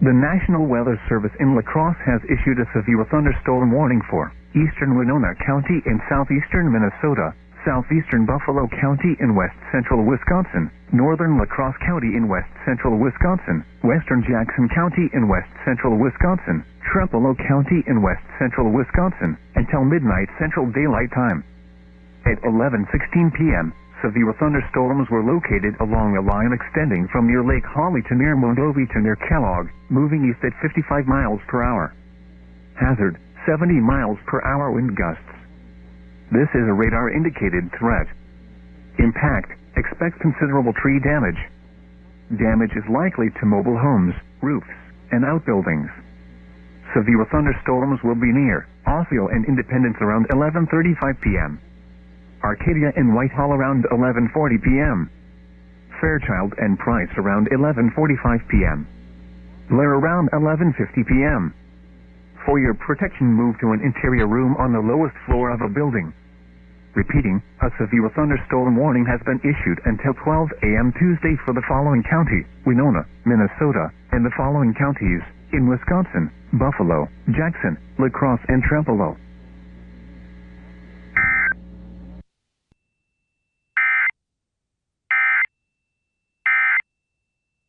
The National Weather Service in La Crosse has issued a severe thunderstorm warning for eastern Winona County in southeastern Minnesota, southeastern Buffalo County in west-central Wisconsin, northern La Crosse County in west-central Wisconsin, western Jackson County in west-central Wisconsin, Trempealeau County in west-central Wisconsin, until midnight Central Daylight Time. At 11:16 p.m., severe thunderstorms were located along a line extending from near Lake Holly to near Mondovi to near Kellogg, moving east at 55 miles per hour. Hazard, 70 miles per hour wind gusts. This is a radar-indicated threat. Impact, expect considerable tree damage. Damage is likely to mobile homes, roofs, and outbuildings. Severe thunderstorms will be near Osseo and Independence around 11:35 p.m. Arcadia and Whitehall around 11:40 p.m. Fairchild and Price around 11:45 p.m. Blair around 11:50 p.m. For your protection, move to an interior room on the lowest floor of a building. Repeating, a severe thunderstorm warning has been issued until 12 a.m. Tuesday for the following county: Winona, Minnesota, and the following counties in Wisconsin: Buffalo, Jackson, La Crosse, and Trempealeau.